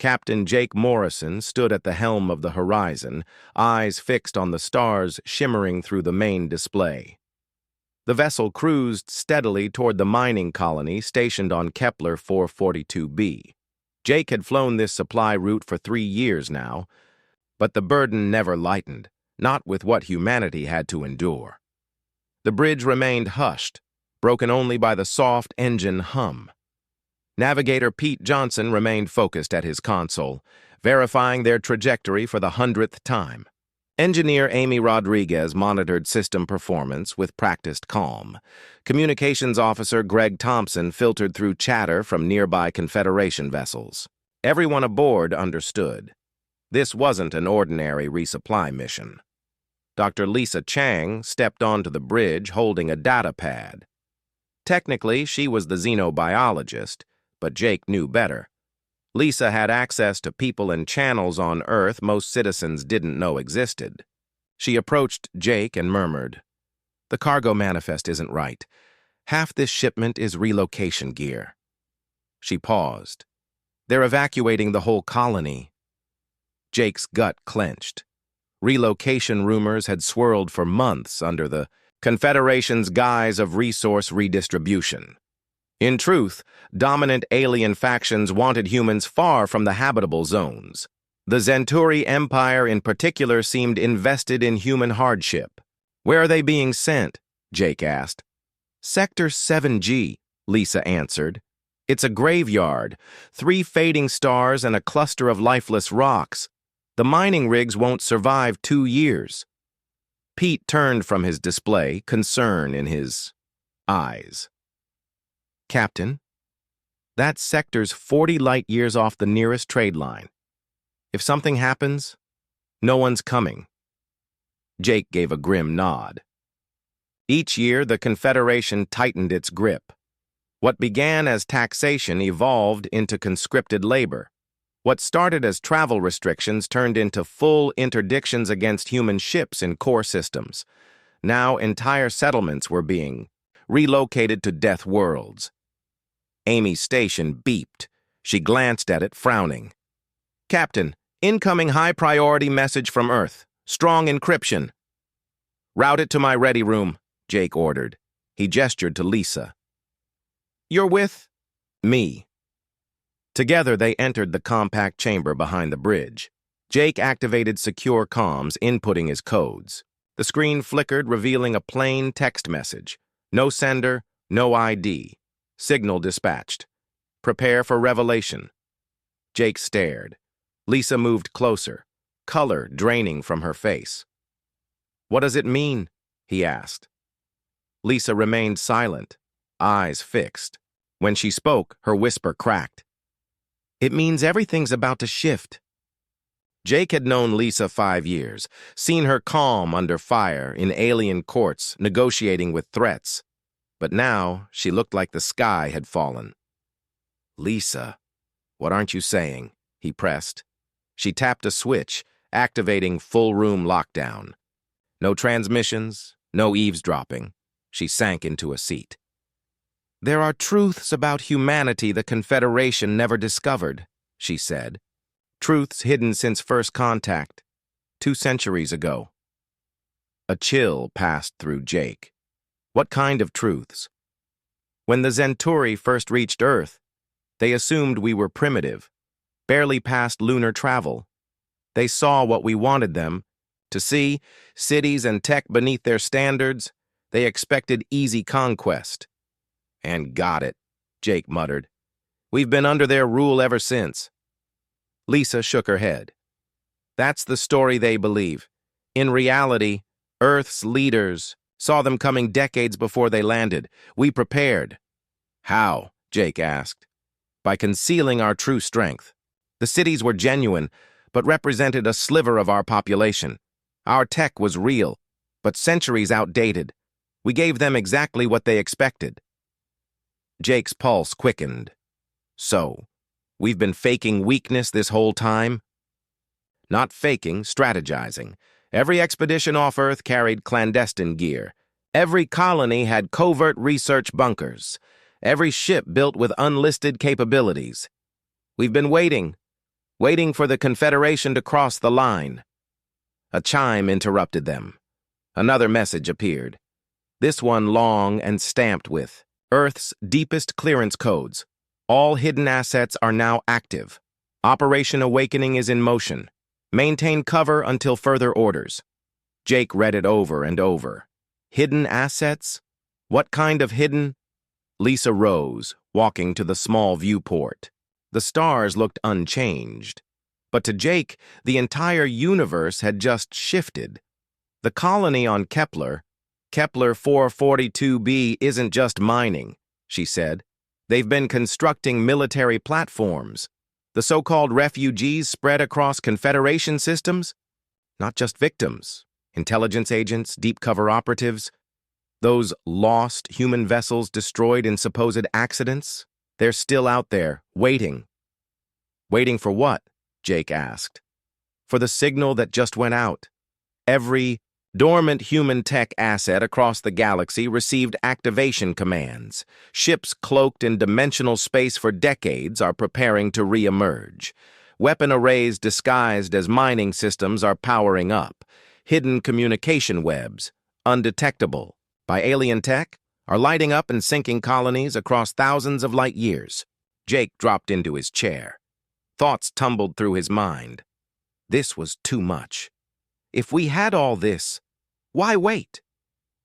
Captain Jake Morrison stood at the helm of the Horizon, eyes fixed on the stars shimmering through the main display. The vessel cruised steadily toward the mining colony stationed on Kepler 442b. Jake had flown this supply route for 3 years now, but the burden never lightened, not with what humanity had to endure. The bridge remained hushed, broken only by the soft engine hum. Navigator Pete Johnson remained focused at his console, verifying their trajectory for the 100th time. Engineer Amy Rodriguez monitored system performance with practiced calm. Communications officer Greg Thompson filtered through chatter from nearby Confederation vessels. Everyone aboard understood. This wasn't an ordinary resupply mission. Dr. Lisa Chang stepped onto the bridge holding a data pad. Technically, she was the xenobiologist, but Jake knew better. Lisa had access to people and channels on Earth most citizens didn't know existed. She approached Jake and murmured, "The cargo manifest isn't right. Half this shipment is relocation gear." She paused. "They're evacuating the whole colony." Jake's gut clenched. Relocation rumors had swirled for months under the Confederation's guise of resource redistribution. In truth, dominant alien factions wanted humans far from the habitable zones. The Zenturi Empire in particular seemed invested in human hardship. "Where are they being sent?" Jake asked. "Sector 7G, Lisa answered. "It's a graveyard, 3 fading stars and a cluster of lifeless rocks. The mining rigs won't survive 2 years. Pete turned from his display, concern in his eyes. "Captain, that sector's 40 light-years off the nearest trade line. If something happens, no one's coming." Jake gave a grim nod. Each year, the Confederation tightened its grip. What began as taxation evolved into conscripted labor. What started as travel restrictions turned into full interdictions against human ships in core systems. Now entire settlements were being relocated to death worlds. Amy's station beeped. She glanced at it, frowning. "Captain, incoming high-priority message from Earth. Strong encryption." "Route it to my ready room," Jake ordered. He gestured to Lisa. "You're with?" "Me." Together, they entered the compact chamber behind the bridge. Jake activated secure comms, inputting his codes. The screen flickered, revealing a plain text message. "No sender, no ID. Signal dispatched. Prepare for revelation." Jake stared. Lisa moved closer, color draining from her face. "What does it mean?" he asked. Lisa remained silent, eyes fixed. When she spoke, her whisper cracked. "It means everything's about to shift." Jake had known Lisa 5 years, seen her calm under fire in alien courts, negotiating with threats. But now, she looked like the sky had fallen. "Lisa, what aren't you saying?" he pressed. She tapped a switch, activating full-room lockdown. No transmissions, no eavesdropping. She sank into a seat. "There are truths about humanity the Confederation never discovered," she said. "Truths hidden since first contact, 2 centuries ago." A chill passed through Jake. What kind of truths? When the Zenturi first reached Earth, they assumed we were primitive, barely past lunar travel. They saw what we wanted them to see, cities and tech beneath their standards. They expected easy conquest. "And got it," Jake muttered. "We've been under their rule ever since." Lisa shook her head. "That's the story they believe. In reality, Earth's leaders saw them coming decades before they landed. We prepared." "How?" Jake asked. "By concealing our true strength. The cities were genuine, but represented a sliver of our population. Our tech was real, but centuries outdated. We gave them exactly what they expected." Jake's pulse quickened. "So, we've been faking weakness this whole time?" "Not faking, strategizing. Every expedition off Earth carried clandestine gear. Every colony had covert research bunkers. Every ship built with unlisted capabilities. We've been waiting. waiting for the Confederation to cross the line. A chime interrupted them. Another message appeared. This one long and stamped with Earth's deepest clearance codes. All hidden assets are now active. Operation Awakening is in motion. Maintain cover until further orders. Jake read it over and over. Hidden assets? What kind of hidden? Lisa rose, walking to the small viewport. The stars looked unchanged. But to Jake, the entire universe had just shifted. The colony on Kepler 442b, isn't just mining, she said. They've been constructing military platforms. The so-called refugees spread across Confederation systems? Not just victims, intelligence agents, deep cover operatives. Those lost human vessels destroyed in supposed accidents? They're still out there, waiting. Waiting for what? Jake asked. For the signal that just went out. Every dormant human tech asset across the galaxy received activation commands. Ships cloaked in dimensional space for decades are preparing to re-emerge. Weapon arrays disguised as mining systems are powering up. Hidden communication webs, undetectable by alien tech, are lighting up and sinking colonies across thousands of light years. Jake dropped into his chair. Thoughts tumbled through his mind. This was too much. If we had all this, why wait?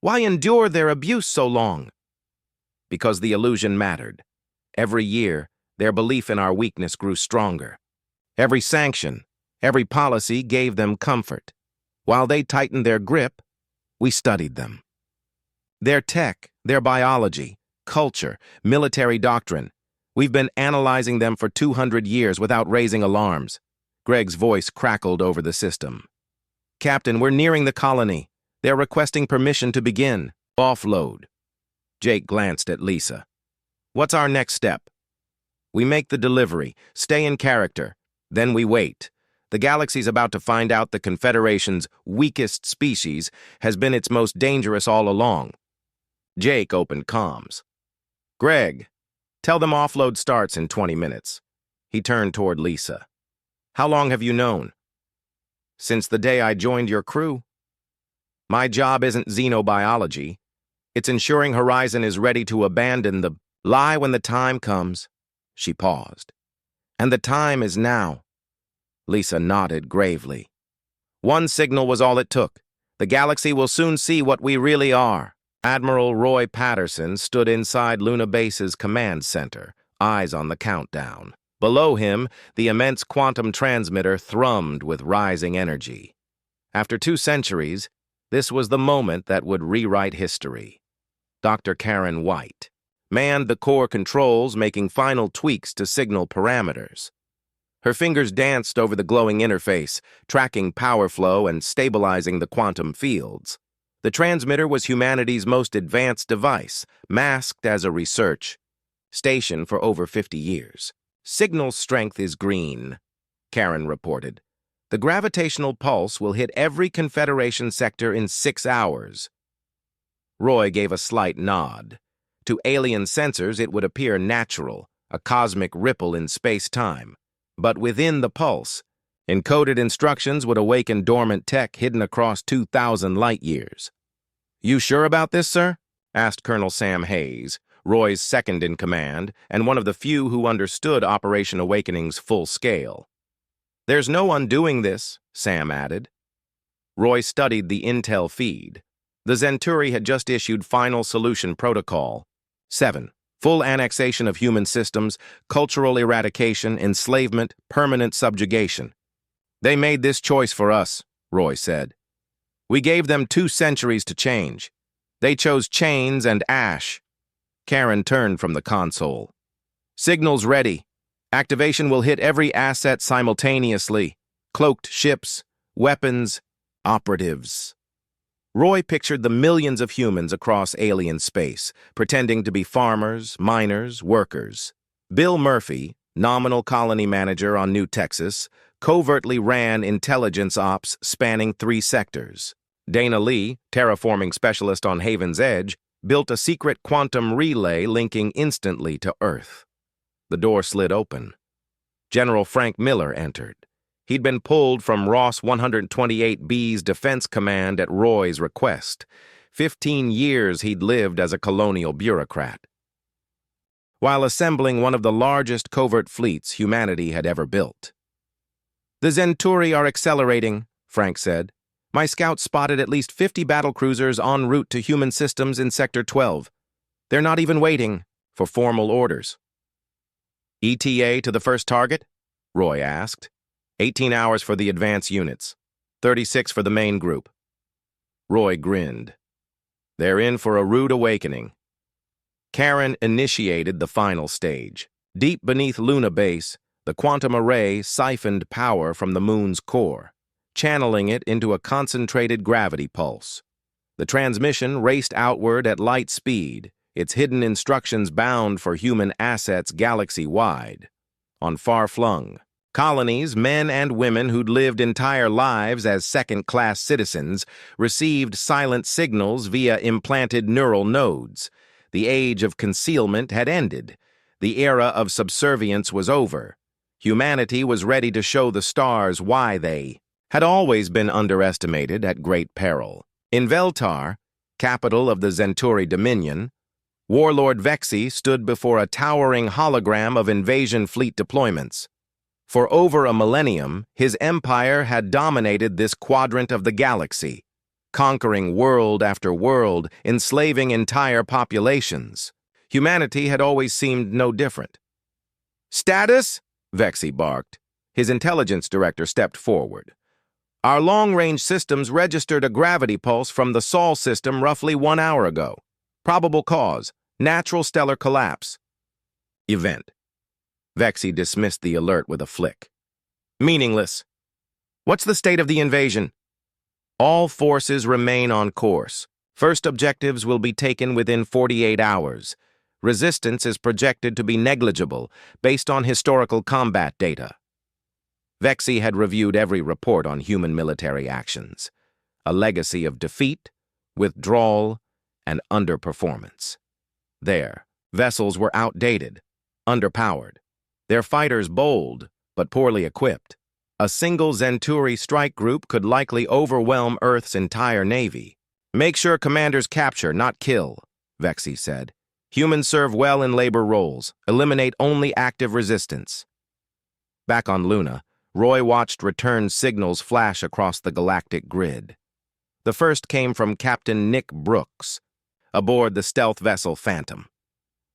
Why endure their abuse so long? Because the illusion mattered. Every year, their belief in our weakness grew stronger. Every sanction, every policy gave them comfort. While they tightened their grip, we studied them. Their tech, their biology, culture, military doctrine. We've been analyzing them for 200 years without raising alarms. Greg's voice crackled over the system. Captain, we're nearing the colony. They're requesting permission to begin. Offload. Jake glanced at Lisa. What's our next step? We make the delivery, stay in character. Then we wait. The galaxy's about to find out the Confederation's weakest species has been its most dangerous all along. Jake opened comms. Greg, tell them offload starts in 20 minutes. He turned toward Lisa. How long have you known? Since the day I joined your crew. My job isn't xenobiology. It's ensuring Horizon is ready to abandon the lie when the time comes. She paused. And the time is now. Lisa nodded gravely. One signal was all it took. The galaxy will soon see what we really are. Admiral Roy Patterson stood inside Luna Base's command center, eyes on the countdown. Below him, the immense quantum transmitter thrummed with rising energy. After 2 centuries, this was the moment that would rewrite history. Dr. Karen White manned the core controls, making final tweaks to signal parameters. Her fingers danced over the glowing interface, tracking power flow and stabilizing the quantum fields. The transmitter was humanity's most advanced device, masked as a research station for over 50 years. Signal strength is green, Karen reported. The gravitational pulse will hit every Confederation sector in 6 hours. Roy gave a slight nod. To alien sensors, it would appear natural, a cosmic ripple in space-time. But within the pulse, encoded instructions would awaken dormant tech hidden across 2,000 light-years. You sure about this, sir? Asked Colonel Sam Hayes, Roy's second-in-command, and one of the few who understood Operation Awakening's full scale. There's no undoing this, Sam added. Roy studied the intel feed. The Zenturi had just issued Final Solution Protocol 7. Full annexation of human systems, cultural eradication, enslavement, permanent subjugation. They made this choice for us, Roy said. We gave them 2 centuries to change. They chose chains and ash. Karen turned from the console. Signals ready. Activation will hit every asset simultaneously. Cloaked ships, weapons, operatives. Roy pictured the millions of humans across alien space, pretending to be farmers, miners, workers. Bill Murphy, nominal colony manager on New Texas, covertly ran intelligence ops spanning 3 sectors. Dana Lee, terraforming specialist on Haven's Edge, built a secret quantum relay linking instantly to Earth. The door slid open. General Frank Miller entered. He'd been pulled from Ross 128B's Defense Command at Roy's request. 15 years he'd lived as a colonial bureaucrat. While assembling one of the largest covert fleets humanity had ever built. "The Zenturi are accelerating," Frank said. "My scouts spotted at least 50 battlecruisers en route to human systems in Sector 12. They're not even waiting for formal orders." "ETA to the first target?" Roy asked. 18 hours for the advance units, 36 for the main group. Roy grinned. They're in for a rude awakening. Karen initiated the final stage. Deep beneath Luna Base, the quantum array siphoned power from the moon's core, channeling it into a concentrated gravity pulse. The transmission raced outward at light speed, its hidden instructions bound for human assets galaxy-wide. On far-flung colonies, men and women who'd lived entire lives as second-class citizens received silent signals via implanted neural nodes. The age of concealment had ended. The era of subservience was over. Humanity was ready to show the stars why they had always been underestimated at great peril. In Veltar, capital of the Zenturi Dominion, Warlord Vexi stood before a towering hologram of invasion fleet deployments. For over a millennium, his empire had dominated this quadrant of the galaxy, conquering world after world, enslaving entire populations. Humanity had always seemed no different. "Status?" Vexi barked. His intelligence director stepped forward. "Our long-range systems registered a gravity pulse from the Sol system roughly 1 hour ago. Probable cause, natural stellar collapse." "Event." Vexi dismissed the alert with a flick. "Meaningless. What's the state of the invasion?" "All forces remain on course. First objectives will be taken within 48 hours. Resistance is projected to be negligible based on historical combat data." Vexi had reviewed every report on human military actions. A legacy of defeat, withdrawal, and underperformance. Their vessels were outdated, underpowered. Their fighters bold, but poorly equipped. A single Zenturi strike group could likely overwhelm Earth's entire navy. "Make sure commanders capture, not kill," Vexi said. "Humans serve well in labor roles. Eliminate only active resistance." Back on Luna, Roy watched return signals flash across the galactic grid. The first came from Captain Nick Brooks, aboard the stealth vessel Phantom.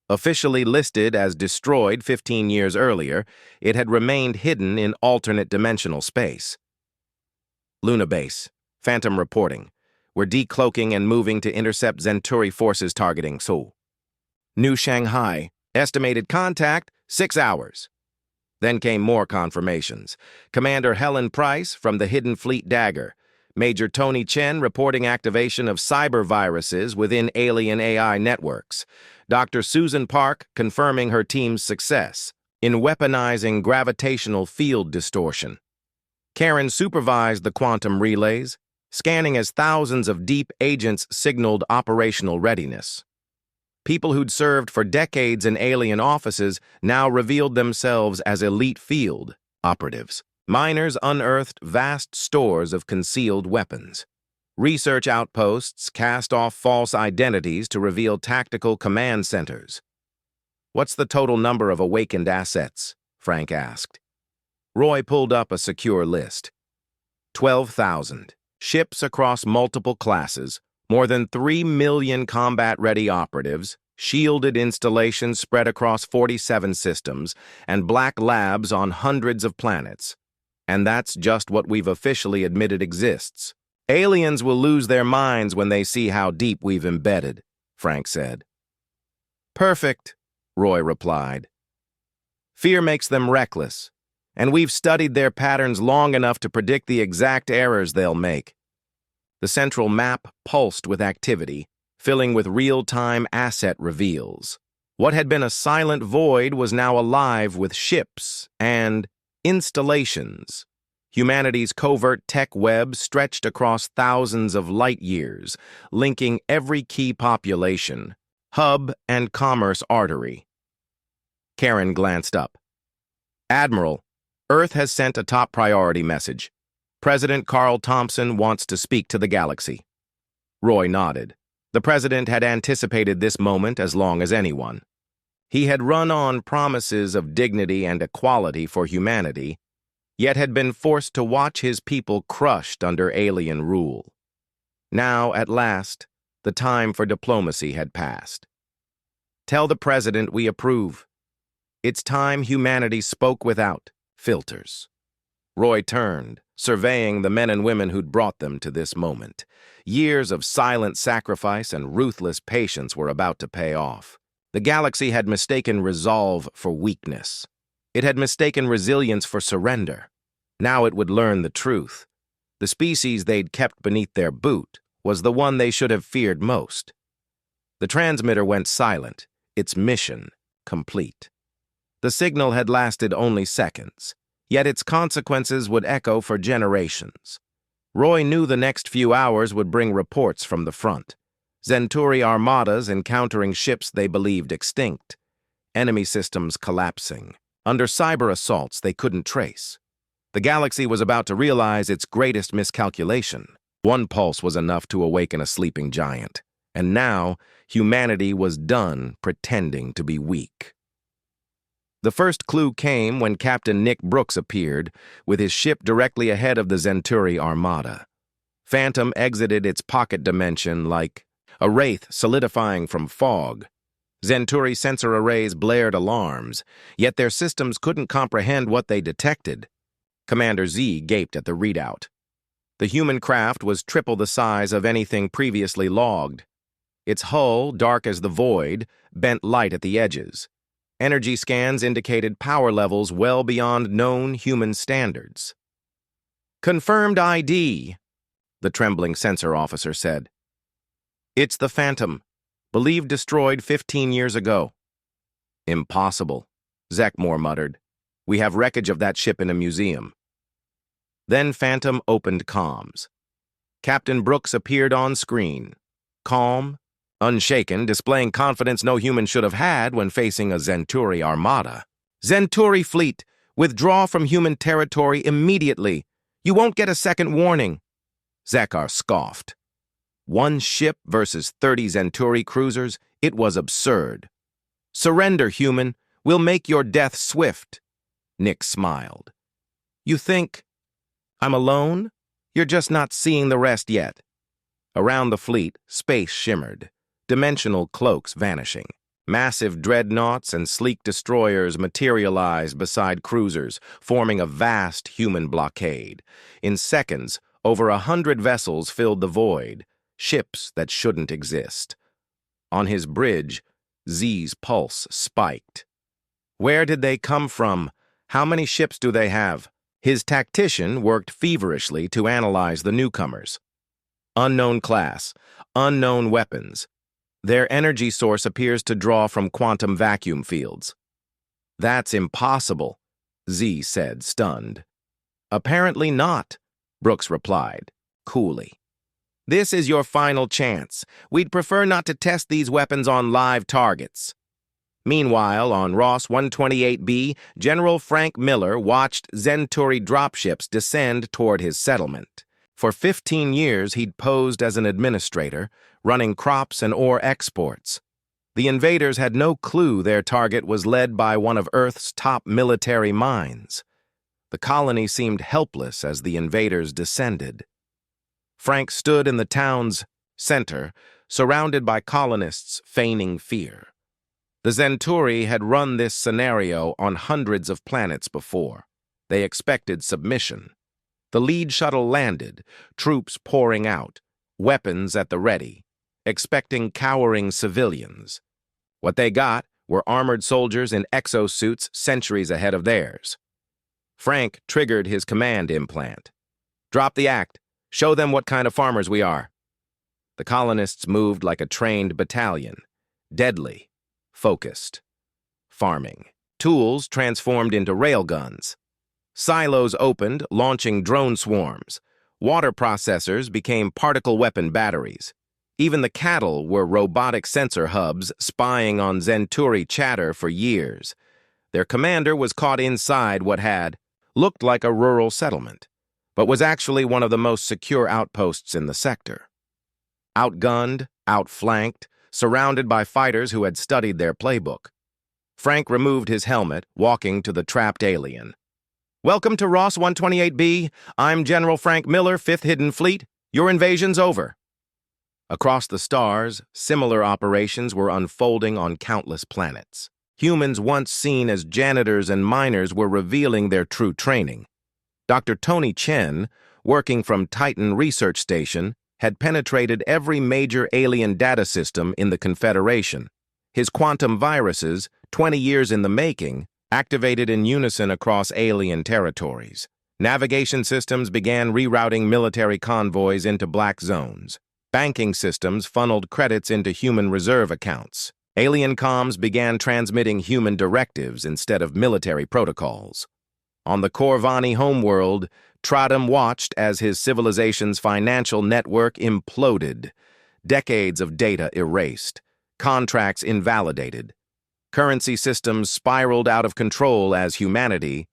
Officially listed as destroyed 15 years earlier, it had remained hidden in alternate dimensional space. "Luna Base, Phantom reporting. We're decloaking and moving to intercept Zenturi forces targeting Seoul. New Shanghai, estimated contact, 6 hours. Then came more confirmations. Commander Helen Price from the Hidden Fleet Dagger. Major Tony Chen reporting activation of cyber viruses within alien AI networks. Dr. Susan Park confirming her team's success in weaponizing gravitational field distortion. Karen supervised the quantum relays, scanning as thousands of deep agents signaled operational readiness. People who'd served for decades in alien offices now revealed themselves as elite field operatives. Miners unearthed vast stores of concealed weapons. Research outposts cast off false identities to reveal tactical command centers. "What's the total number of awakened assets?" Frank asked. Roy pulled up a secure list. 12,000. Ships across multiple classes, more than 3 million combat-ready operatives, shielded installations spread across 47 systems, and black labs on hundreds of planets. And that's just what we've officially admitted exists. "Aliens will lose their minds when they see how deep we've embedded," Frank said. "Perfect," Roy replied. "Fear makes them reckless, and we've studied their patterns long enough to predict the exact errors they'll make." The central map pulsed with activity, filling with real-time asset reveals. What had been a silent void was now alive with ships and installations. Humanity's covert tech web stretched across thousands of light years, linking every key population, hub, and commerce artery. Karen glanced up. "Admiral," Earth has sent a top priority message. President Carl Thompson wants to speak to the galaxy. Roy nodded. The president had anticipated this moment as long as anyone. He had run on promises of dignity and equality for humanity, yet had been forced to watch his people crushed under alien rule. Now, at last, the time for diplomacy had passed. Tell the president we approve. It's time humanity spoke without filters. Roy turned, surveying the men and women who'd brought them to this moment. Years of silent sacrifice and ruthless patience were about to pay off. The galaxy had mistaken resolve for weakness. It had mistaken resilience for surrender. Now it would learn the truth. The species they'd kept beneath their boot was the one they should have feared most. The transmitter went silent, its mission complete. The signal had lasted only seconds, yet its consequences would echo for generations. Roy knew the next few hours would bring reports from the front. Zenturi armadas encountering ships they believed extinct, enemy systems collapsing, under cyber assaults they couldn't trace. The galaxy was about to realize its greatest miscalculation. One pulse was enough to awaken a sleeping giant, and now humanity was done pretending to be weak. The first clue came when Captain Nick Brooks appeared, with his ship directly ahead of the Zenturi armada. Phantom exited its pocket dimension like a wraith solidifying from fog. Zenturi sensor arrays blared alarms, yet their systems couldn't comprehend what they detected. Commander Z gaped at the readout. The human craft was triple the size of anything previously logged. Its hull, dark as the void, bent light at the edges. Energy scans indicated power levels well beyond known human standards. "Confirmed ID," the trembling sensor officer said. "It's the Phantom, believed destroyed 15 years ago." "Impossible," Zekmore muttered. "We have wreckage of that ship in a museum." Then Phantom opened comms. Captain Brooks appeared on screen, calm, unshaken, displaying confidence no human should have had when facing a Zenturi armada. "Zenturi fleet, withdraw from human territory immediately. You won't get a second warning." Zekar scoffed. One ship versus 30 Zenturi cruisers? It was absurd. "Surrender, human. We'll make your death swift." Nick smiled. "You think I'm alone? You're just not seeing the rest yet." Around the fleet, space shimmered. Dimensional cloaks vanishing. Massive dreadnoughts and sleek destroyers materialized beside cruisers, forming a vast human blockade. In seconds, over 100 vessels filled the void, ships that shouldn't exist. On his bridge, Z's pulse spiked. Where did they come from? How many ships do they have? His tactician worked feverishly to analyze the newcomers. Unknown class, unknown weapons. Their energy source appears to draw from quantum vacuum fields. "That's impossible," Z said, stunned. "Apparently not," Brooks replied, coolly. "This is your final chance. We'd prefer not to test these weapons on live targets." Meanwhile, on Ross 128B, General Frank Miller watched Zenturi dropships descend toward his settlement. For 15 years, he'd posed as an administrator, running crops and ore exports. The invaders had no clue their target was led by one of Earth's top military minds. The colony seemed helpless as the invaders descended. Frank stood in the town's center, surrounded by colonists feigning fear. The Zenturi had run this scenario on hundreds of planets before. They expected submission. The lead shuttle landed, troops pouring out, weapons at the ready, expecting cowering civilians. What they got were armored soldiers in exosuits centuries ahead of theirs. Frank triggered his command implant. "Drop the act. Show them what kind of farmers we are." The colonists moved like a trained battalion, deadly, focused. Farming. Tools transformed into railguns. Silos opened, launching drone swarms. Water processors became particle weapon batteries. Even the cattle were robotic sensor hubs spying on Zenturi chatter for years. Their commander was caught inside what had looked like a rural settlement, but was actually one of the most secure outposts in the sector. Outgunned, outflanked, surrounded by fighters who had studied their playbook, Frank removed his helmet, walking to the trapped alien. "Welcome to Ross 128B. I'm General Frank Miller, 5th Hidden Fleet. Your invasion's over." Across the stars, similar operations were unfolding on countless planets. Humans once seen as janitors and miners were revealing their true training. Dr. Tony Chen, working from Titan Research Station, had penetrated every major alien data system in the Confederation. His quantum viruses, 20 years in the making, activated in unison across alien territories. Navigation systems began rerouting military convoys into black zones. Banking systems funneled credits into human reserve accounts. Alien comms began transmitting human directives instead of military protocols. On the Corvani homeworld, Tradam watched as his civilization's financial network imploded. Decades of data erased. Contracts invalidated. Currency systems spiraled out of control as humanity.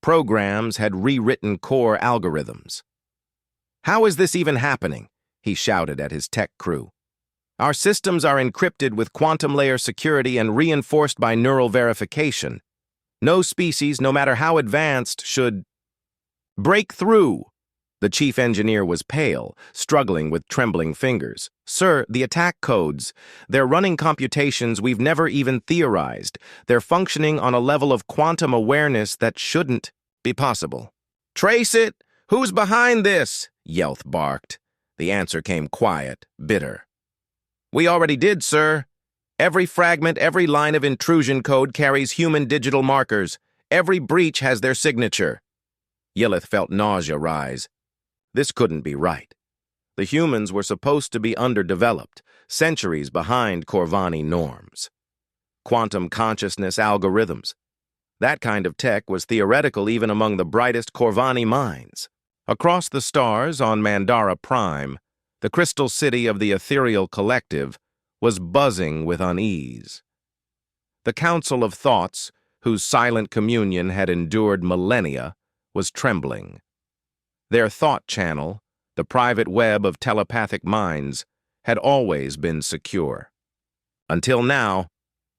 Programs had rewritten core algorithms. "How is this even happening?" he shouted at his tech crew. "Our systems are encrypted with quantum layer security and reinforced by neural verification. No species, no matter how advanced, should break through." The chief engineer was pale, struggling with trembling fingers. "Sir, the attack codes, they're running computations we've never even theorized. They're functioning on a level of quantum awareness that shouldn't be possible." "Trace it! Who's behind this?" Yelth barked. The answer came quiet, bitter. "We already did, sir. Every fragment, every line of intrusion code carries human digital markers. Every breach has their signature." Yelith felt nausea rise. This couldn't be right. The humans were supposed to be underdeveloped, centuries behind Corvani norms. Quantum consciousness algorithms. That kind of tech was theoretical even among the brightest Corvani minds. Across the stars on Mandara Prime, the crystal city of the ethereal collective was buzzing with unease. The Council of Thoughts, whose silent communion had endured millennia, was trembling. Their thought channel, the private web of telepathic minds, had always been secure. Until now,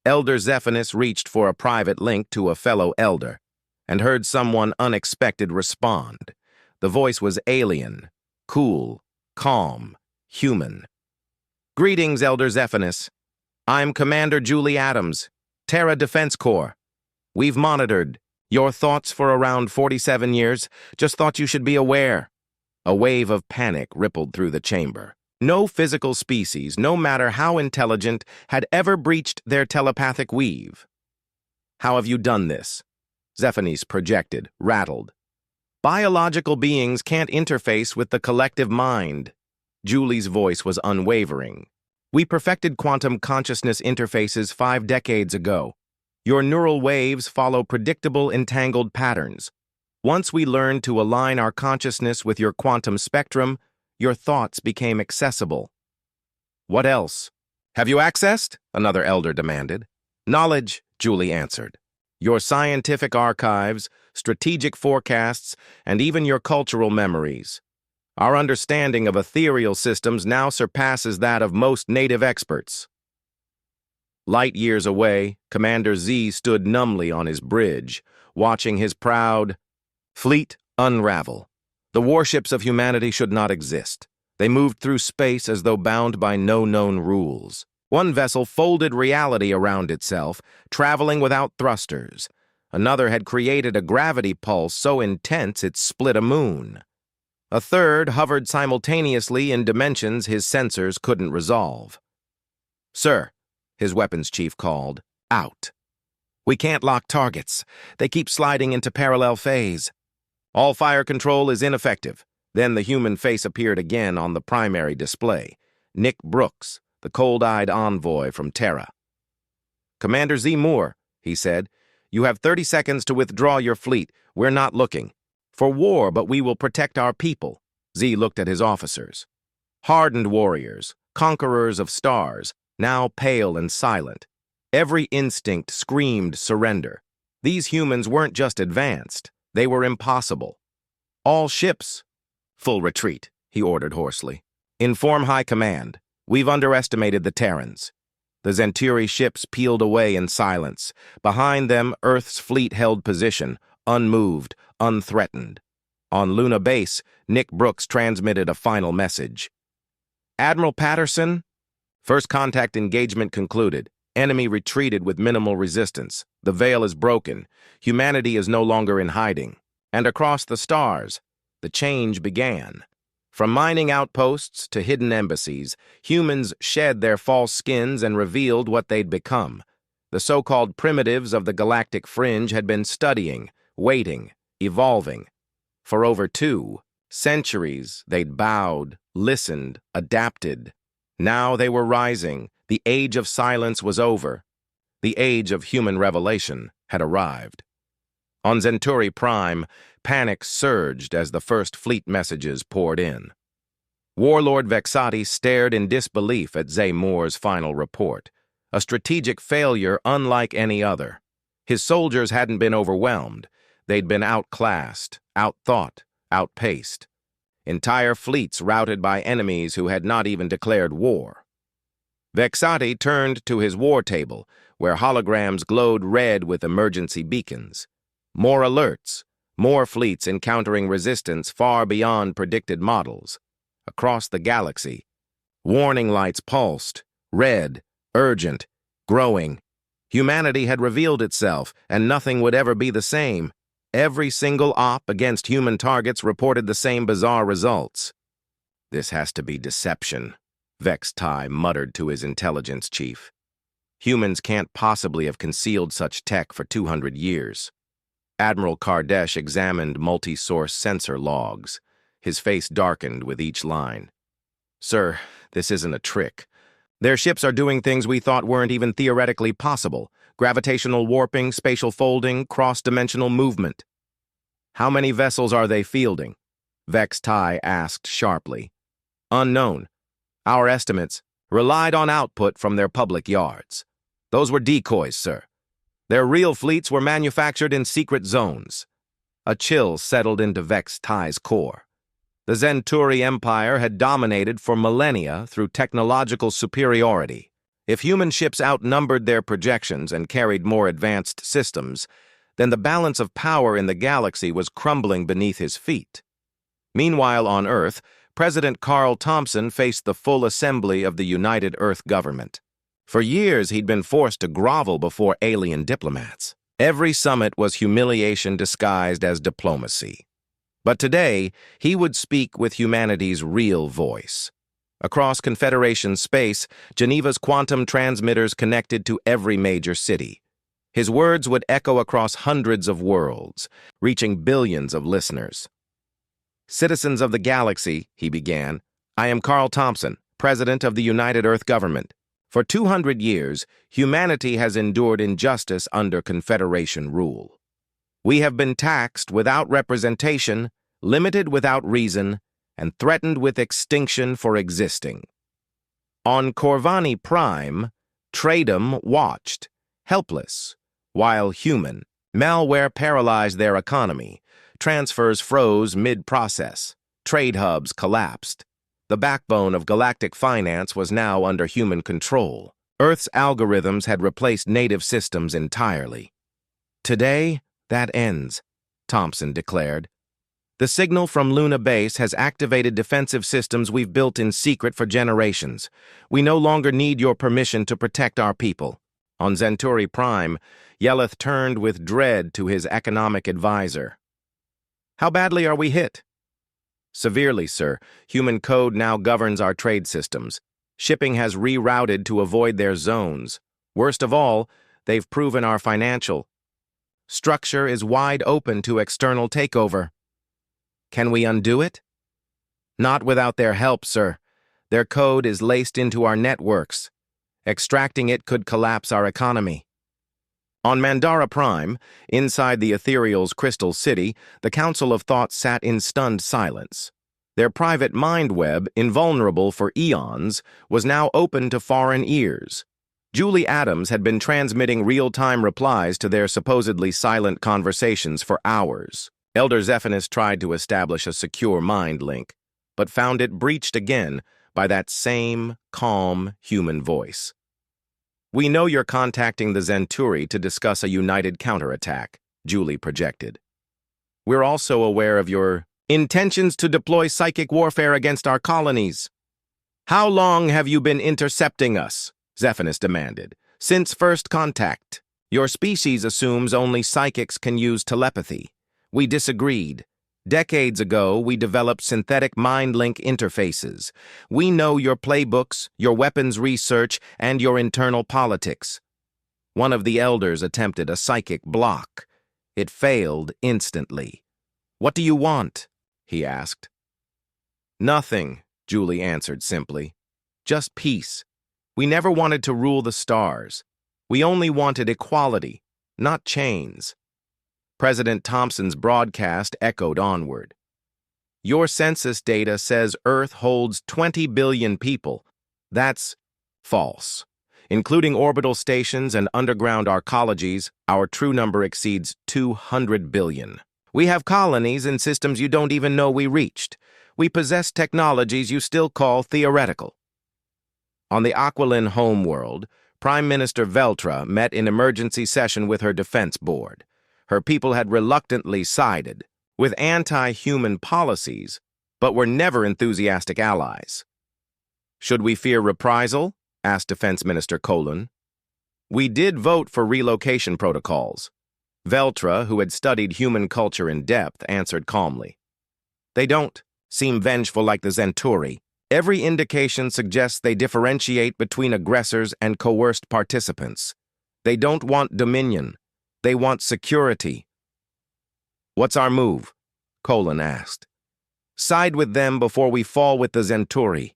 Elder Zephinus reached for a private link to a fellow elder and heard someone unexpected respond. The voice was alien, cool, calm, human. "Greetings, Elder Zephinus. I'm Commander Julie Adams, Terra Defense Corps. We've monitored your thoughts for around 47 years. Just thought you should be aware." A wave of panic rippled through the chamber. No physical species, no matter how intelligent, had ever breached their telepathic weave. "How have you done this?" Zephinus projected, rattled. "Biological beings can't interface with the collective mind." Julie's voice was unwavering. "We perfected quantum consciousness interfaces 5 decades ago. Your neural waves follow predictable entangled patterns. Once we learned to align our consciousness with your quantum spectrum, your thoughts became accessible." "What else?" "Have you accessed?" another elder demanded. "Knowledge," Julie answered. "Your scientific archives, strategic forecasts, and even your cultural memories. Our understanding of ethereal systems now surpasses that of most native experts." Light years away, Commander Z stood numbly on his bridge, watching his proud fleet unravel. The warships of humanity should not exist. They moved through space as though bound by no known rules. One vessel folded reality around itself, traveling without thrusters. Another had created a gravity pulse so intense it split a moon. A third hovered simultaneously in dimensions his sensors couldn't resolve. "Sir," his weapons chief called, "out. We can't lock targets. They keep sliding into parallel phase. All fire control is ineffective." Then the human face appeared again on the primary display. Nick Brooks, the cold-eyed envoy from Terra. "Commander Z. Moore," he said, "you have 30 seconds to withdraw your fleet. We're not looking for war, but we will protect our people." Z looked at his officers. Hardened warriors, conquerors of stars, now pale and silent. Every instinct screamed surrender. These humans weren't just advanced. They were impossible. All ships. Full retreat, he ordered hoarsely. Inform High Command. We've underestimated the Terrans. The Zenturi ships peeled away in silence. Behind them, Earth's fleet held position, unmoved, unthreatened. On Luna Base, Nick Brooks transmitted a final message. Admiral Patterson? First contact engagement concluded. Enemy retreated with minimal resistance. The veil is broken. Humanity is no longer in hiding. And across the stars, the change began. From mining outposts to hidden embassies, humans shed their false skins and revealed what they'd become. The so-called primitives of the galactic fringe had been studying, waiting, evolving. For over 2 centuries, they'd bowed, listened, adapted. Now they were rising. The age of silence was over. The age of human revelation had arrived. On Zenturi Prime, panic surged as the first fleet messages poured in. Warlord Vexati stared in disbelief at Zay Moore's final report, a strategic failure unlike any other. His soldiers hadn't been overwhelmed. They'd been outclassed, outthought, outpaced. Entire fleets routed by enemies who had not even declared war. Vexati turned to his war table, where holograms glowed red with emergency beacons. More alerts, more fleets encountering resistance far beyond predicted models. Across the galaxy, warning lights pulsed, red, urgent, growing. Humanity had revealed itself, and nothing would ever be the same. Every single op against human targets reported the same bizarre results. This has to be deception, Vex Tai muttered to his intelligence chief. Humans can't possibly have concealed such tech for 200 years. Admiral Kardesh examined multi-source sensor logs. His face darkened with each line. Sir, this isn't a trick. Their ships are doing things we thought weren't even theoretically possible. Gravitational warping, spatial folding, cross-dimensional movement. How many vessels are they fielding? Vex Tai asked sharply. Unknown. Our estimates relied on output from their public yards. Those were decoys, sir. Their real fleets were manufactured in secret zones. A chill settled into Vex Tai's core. The Zenturi Empire had dominated for millennia through technological superiority. If human ships outnumbered their projections and carried more advanced systems, then the balance of power in the galaxy was crumbling beneath his feet. Meanwhile, on Earth, President Carl Thompson faced the full assembly of the United Earth government. For years, he'd been forced to grovel before alien diplomats. Every summit was humiliation disguised as diplomacy. But today, he would speak with humanity's real voice. Across Confederation space, Geneva's quantum transmitters connected to every major city. His words would echo across hundreds of worlds, reaching billions of listeners. Citizens of the galaxy, he began, I am Carl Thompson, President of the United Earth Government. For 200 years, humanity has endured injustice under Confederation rule. We have been taxed without representation, limited without reason, and threatened with extinction for existing. On Corvani Prime, Tradum watched, helpless, while human. Malware paralyzed their economy. Transfers froze mid-process. Trade hubs collapsed. The backbone of galactic finance was now under human control. Earth's algorithms had replaced native systems entirely. Today, that ends, Thompson declared. The signal from Luna Base has activated defensive systems we've built in secret for generations. We no longer need your permission to protect our people. On Zenturi Prime, Yeleth turned with dread to his economic advisor. How badly are we hit? Severely, sir. Human code now governs our trade systems. Shipping has rerouted to avoid their zones. Worst of all, they've proven our financial structure is wide open to external takeover. Can we undo it? Not without their help, sir. Their code is laced into our networks. Extracting it could collapse our economy. On Mandara Prime, inside the Ethereal's Crystal City, the Council of Thought sat in stunned silence. Their private mind web, invulnerable for eons, was now open to foreign ears. Julie Adams had been transmitting real-time replies to their supposedly silent conversations for hours. Elder Zephinus tried to establish a secure mind link, but found it breached again by that same calm human voice. "We know you're contacting the Zenturi to discuss a united counterattack," Julie projected. "We're also aware of your intentions to deploy psychic warfare against our colonies." "How long have you been intercepting us?" Zephinus demanded. "Since first contact. Your species assumes only psychics can use telepathy. We disagreed. Decades ago, we developed synthetic mind-link interfaces. We know your playbooks, your weapons research, and your internal politics." One of the elders attempted a psychic block. It failed instantly. "What do you want?" he asked. "Nothing," Julie answered simply. "Just peace. We never wanted to rule the stars. We only wanted equality, not chains." President Thompson's broadcast echoed onward. "Your census data says Earth holds 20 billion people. That's false. Including orbital stations and underground arcologies, our true number exceeds 200 billion. We have colonies in systems you don't even know we reached. We possess technologies you still call theoretical." On the Aquilin homeworld, Prime Minister Veltra met in emergency session with her defense board. Her people had reluctantly sided with anti-human policies, but were never enthusiastic allies. "Should we fear reprisal?" asked Defense Minister Colon. "We did vote for relocation protocols." Veltra, who had studied human culture in depth, answered calmly. "They don't seem vengeful like the Zenturi. Every indication suggests they differentiate between aggressors and coerced participants. They don't want dominion. They want security." "What's our move?" Colon asked. "Side with them before we fall with the Zenturi."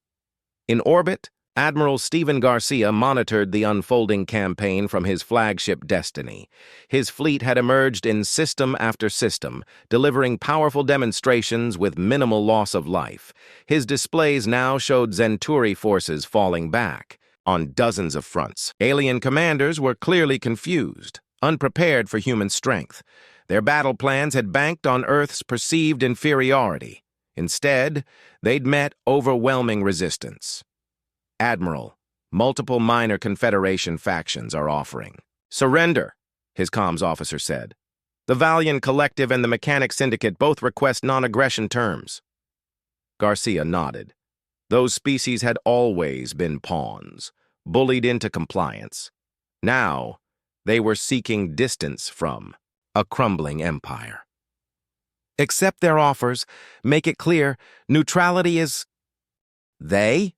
In orbit, Admiral Stephen Garcia monitored the unfolding campaign from his flagship Destiny. His fleet had emerged in system after system, delivering powerful demonstrations with minimal loss of life. His displays now showed Zenturi forces falling back on dozens of fronts. Alien commanders were clearly confused, unprepared for human strength. Their battle plans had banked on Earth's perceived inferiority. Instead, they'd met overwhelming resistance. "Admiral, multiple minor Confederation factions are offering." "Surrender," his comms officer said. "The Valiant Collective and the Mechanic Syndicate both request non-aggression terms." Garcia nodded. Those species had always been pawns, bullied into compliance. Now, they were seeking distance from a crumbling empire. "Accept their offers. Make it clear, neutrality is..." "They?"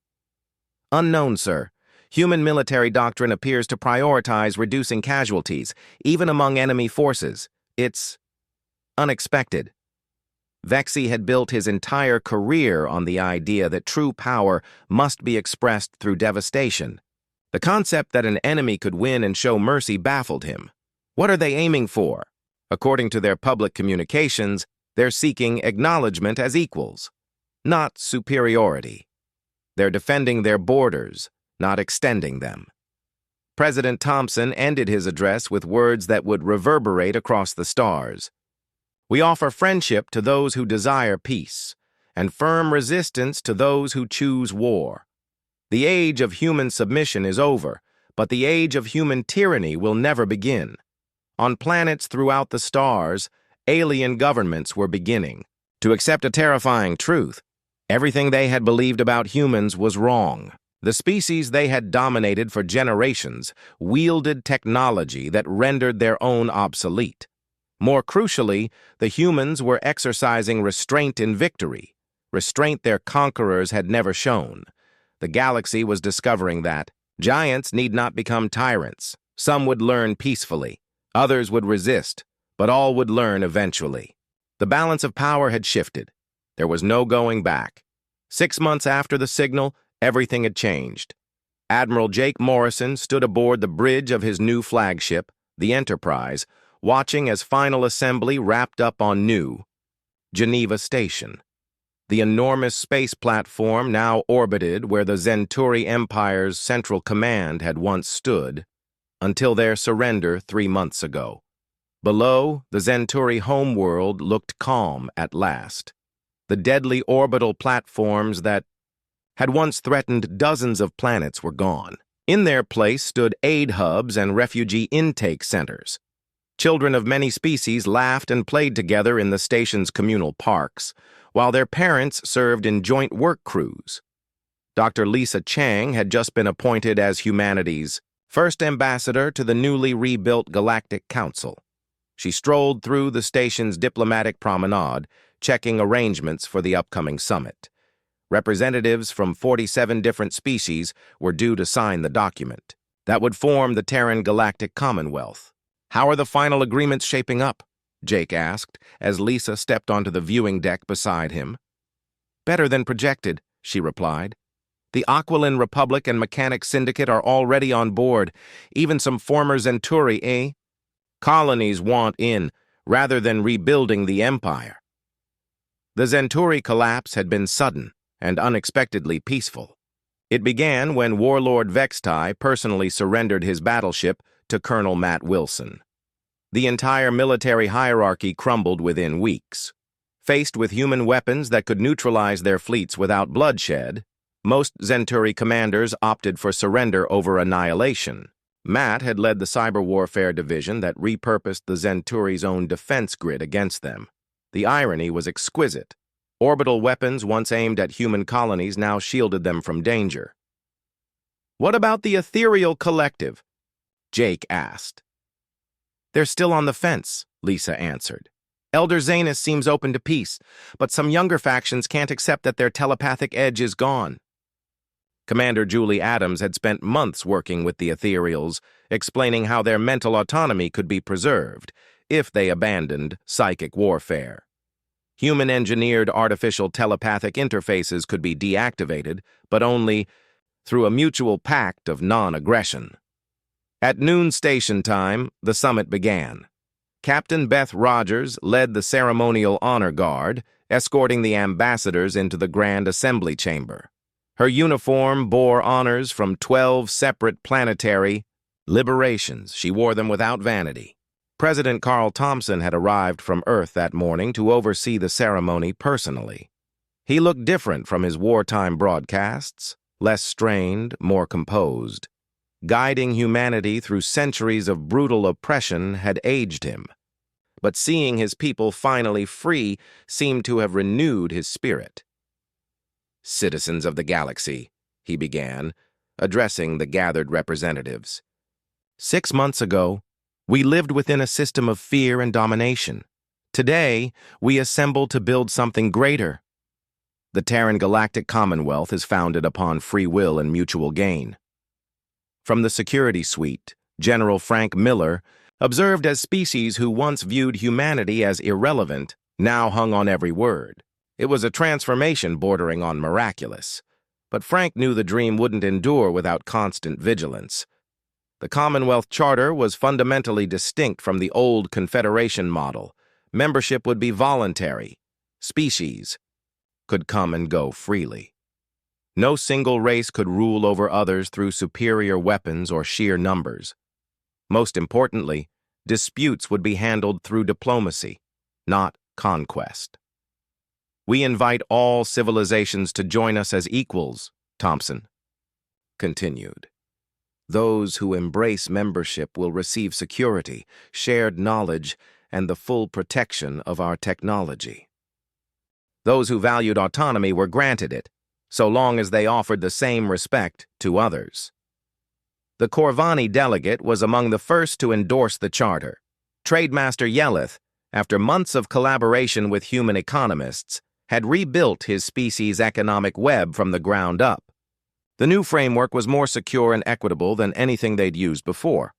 "Unknown, sir. Human military doctrine appears to prioritize reducing casualties, even among enemy forces. It's unexpected." Vexi had built his entire career on the idea that true power must be expressed through devastation. The concept that an enemy could win and show mercy baffled him. What are they aiming for? According to their public communications, they're seeking acknowledgement as equals, not superiority. They're defending their borders, not extending them. President Thompson ended his address with words that would reverberate across the stars. "We offer friendship to those who desire peace, and firm resistance to those who choose war. The age of human submission is over, but the age of human tyranny will never begin. On planets throughout the stars, alien governments were beginning to accept a terrifying truth. Everything they had believed about humans was wrong. The species they had dominated for generations wielded technology that rendered their own obsolete. More crucially, the humans were exercising restraint in victory, restraint their conquerors had never shown. The galaxy was discovering that giants need not become tyrants. Some would learn peacefully, others would resist, but all would learn eventually. The balance of power had shifted. There was no going back. 6 months after the signal, everything had changed. Admiral Jake Morrison stood aboard the bridge of his new flagship, the Enterprise, watching as final assembly wrapped up on New Geneva Station. The enormous space platform now orbited where the Zenturi Empire's central command had once stood, until their surrender 3 months ago. Below, the Zenturi homeworld looked calm at last. The deadly orbital platforms that had once threatened dozens of planets were gone. In their place stood aid hubs and refugee intake centers. Children of many species laughed and played together in the station's communal parks, while their parents served in joint work crews. Dr. Lisa Chang had just been appointed as humanity's first ambassador to the newly rebuilt Galactic Council. She strolled through the station's diplomatic promenade, checking arrangements for the upcoming summit. Representatives from 47 different species were due to sign the document that would form the Terran Galactic Commonwealth. "How are the final agreements shaping up?" Jake asked, as Lisa stepped onto the viewing deck beside him. "Better than projected," she replied. "The Aquiline Republic and Mechanic Syndicate are already on board, even some former Zenturi, eh? Colonies want in, rather than rebuilding the Empire." The Zenturi collapse had been sudden and unexpectedly peaceful. It began when Warlord Vextai personally surrendered his battleship to Colonel Matt Wilson. The entire military hierarchy crumbled within weeks. Faced with human weapons that could neutralize their fleets without bloodshed, most Zenturi commanders opted for surrender over annihilation. Matt had led the cyber warfare division that repurposed the Zenturi's own defense grid against them. The irony was exquisite. Orbital weapons once aimed at human colonies now shielded them from danger. "What about the Ethereal Collective?" Jake asked. "They're still on the fence," Lisa answered. "Elder Zanus seems open to peace, but some younger factions can't accept that their telepathic edge is gone." Commander Julie Adams had spent months working with the Ethereals, explaining how their mental autonomy could be preserved if they abandoned psychic warfare. Human-engineered artificial telepathic interfaces could be deactivated, but only through a mutual pact of non-aggression. At noon station time, the summit began. Captain Beth Rogers led the ceremonial honor guard, escorting the ambassadors into the Grand Assembly Chamber. Her uniform bore honors from 12 separate planetary liberations. She wore them without vanity. President Carl Thompson had arrived from Earth that morning to oversee the ceremony personally. He looked different from his wartime broadcasts, less strained, more composed. Guiding humanity through centuries of brutal oppression had aged him. But seeing his people finally free seemed to have renewed his spirit. "Citizens of the galaxy," he began, addressing the gathered representatives. 6 months ago, we lived within a system of fear and domination. Today, we assemble to build something greater. The Terran Galactic Commonwealth is founded upon free will and mutual gain. From the security suite, General Frank Miller, observed as species who once viewed humanity as irrelevant, now hung on every word. It was a transformation bordering on miraculous. But Frank knew the dream wouldn't endure without constant vigilance. The Commonwealth Charter was fundamentally distinct from the old Confederation model. Membership would be voluntary. Species could come and go freely. No single race could rule over others through superior weapons or sheer numbers. Most importantly, disputes would be handled through diplomacy, not conquest. "We invite all civilizations to join us as equals," Thompson continued. "Those who embrace membership will receive security, shared knowledge, and the full protection of our technology. Those who valued autonomy were granted it, so long as they offered the same respect to others." The Corvani delegate was among the first to endorse the charter. Trademaster Yeleth, after months of collaboration with human economists, had rebuilt his species' economic web from the ground up. The new framework was more secure and equitable than anything they'd used before.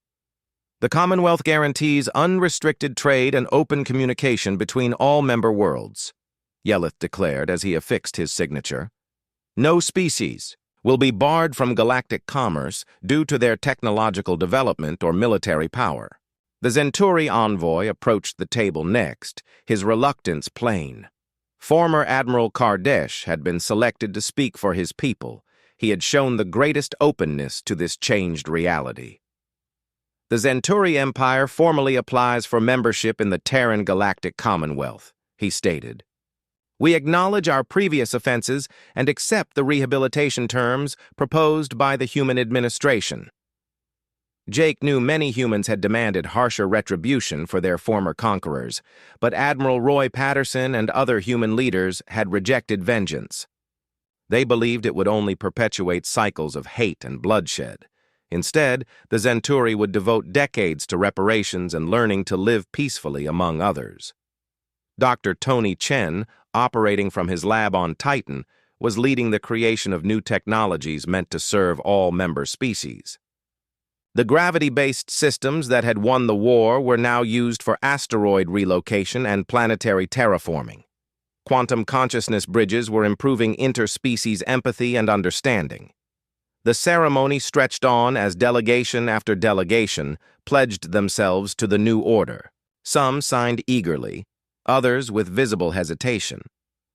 "The Commonwealth guarantees unrestricted trade and open communication between all member worlds," Yeleth declared as he affixed his signature. "No species will be barred from galactic commerce due to their technological development or military power." The Zenturi envoy approached the table next, his reluctance plain. Former Admiral Kardesh had been selected to speak for his people. He had shown the greatest openness to this changed reality. The Zenturi Empire formally applies for membership in the Terran Galactic Commonwealth, he stated. We acknowledge our previous offenses and accept the rehabilitation terms proposed by the human administration. Jake knew many humans had demanded harsher retribution for their former conquerors, but Admiral Roy Patterson and other human leaders had rejected vengeance. They believed it would only perpetuate cycles of hate and bloodshed. Instead, the Zenturi would devote decades to reparations and learning to live peacefully among others. Dr. Tony Chen, operating from his lab on Titan, was leading the creation of new technologies meant to serve all member species. The gravity-based systems that had won the war were now used for asteroid relocation and planetary terraforming. Quantum consciousness bridges were improving interspecies empathy and understanding. The ceremony stretched on as delegation after delegation pledged themselves to the new order. Some signed eagerly, others with visible hesitation,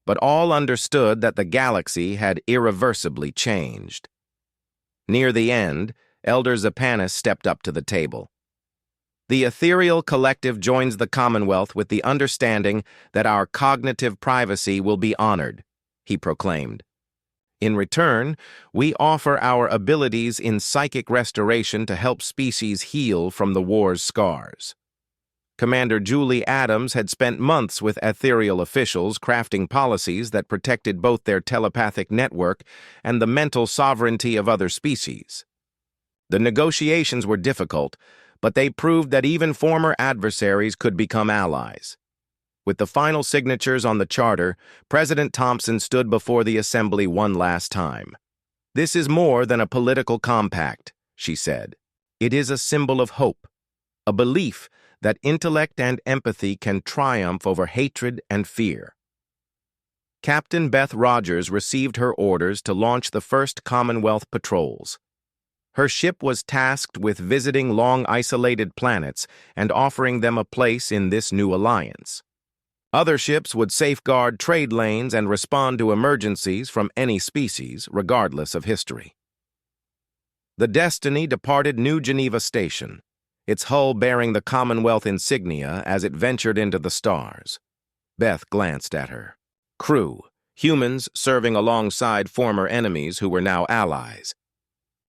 but all understood that the galaxy had irreversibly changed. Near the end, Elder Zapanis stepped up to the table. The ethereal collective joins the Commonwealth with the understanding that our cognitive privacy will be honored, he proclaimed. In return, we offer our abilities in psychic restoration to help species heal from the war's scars. Commander Julie Adams had spent months with ethereal officials crafting policies that protected both their telepathic network and the mental sovereignty of other species. The negotiations were difficult, but they proved that even former adversaries could become allies. With the final signatures on the charter, President Thompson stood before the assembly one last time. "This is more than a political compact," she said. "It is a symbol of hope, a belief that intellect and empathy can triumph over hatred and fear." Captain Beth Rogers received her orders to launch the first Commonwealth patrols. Her ship was tasked with visiting long-isolated planets and offering them a place in this new alliance. Other ships would safeguard trade lanes and respond to emergencies from any species, regardless of history. The Destiny departed New Geneva Station, its hull bearing the Commonwealth insignia as it ventured into the stars. Beth glanced at her. Crew, humans serving alongside former enemies who were now allies.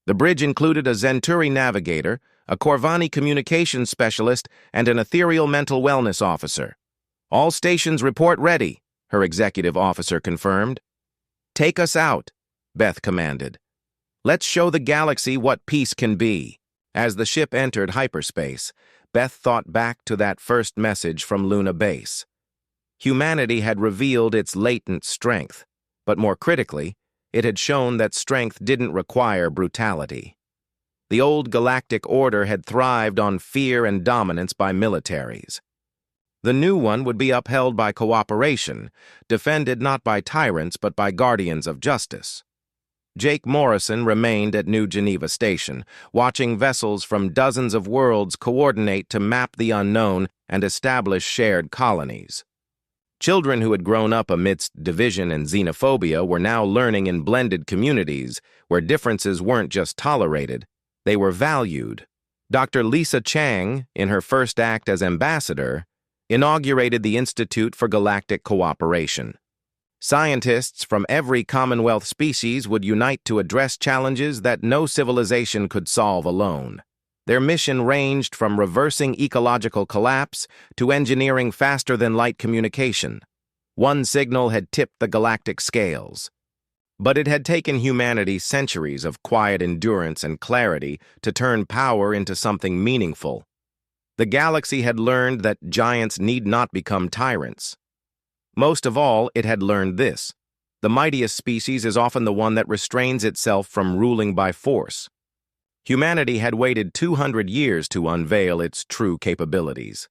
The bridge included a Zenturi navigator, a Corvani communications specialist, and an ethereal mental wellness officer. "All stations report ready," her executive officer confirmed. "Take us out," Beth commanded. "Let's show the galaxy what peace can be." As the ship entered hyperspace, Beth thought back to that first message from Luna Base. Humanity had revealed its latent strength, but more critically, it had shown that strength didn't require brutality. The old galactic order had thrived on fear and dominance by militaries. The new one would be upheld by cooperation, defended not by tyrants but by guardians of justice. Jake Morrison remained at New Geneva Station, watching vessels from dozens of worlds coordinate to map the unknown and establish shared colonies. Children who had grown up amidst division and xenophobia were now learning in blended communities where differences weren't just tolerated, they were valued. Dr. Lisa Chang, in her first act as ambassador, inaugurated the Institute for Galactic Cooperation. Scientists from every Commonwealth species would unite to address challenges that no civilization could solve alone. Their mission ranged from reversing ecological collapse to engineering faster-than-light communication. One signal had tipped the galactic scales. But it had taken humanity centuries of quiet endurance and clarity to turn power into something meaningful. The galaxy had learned that giants need not become tyrants. Most of all, it had learned this: the mightiest species is often the one that restrains itself from ruling by force. Humanity had waited 200 years to unveil its true capabilities.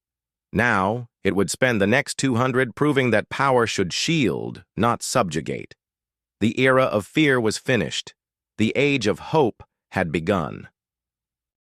Now, it would spend the next 200 proving that power should shield, not subjugate. The era of fear was finished. The age of hope had begun.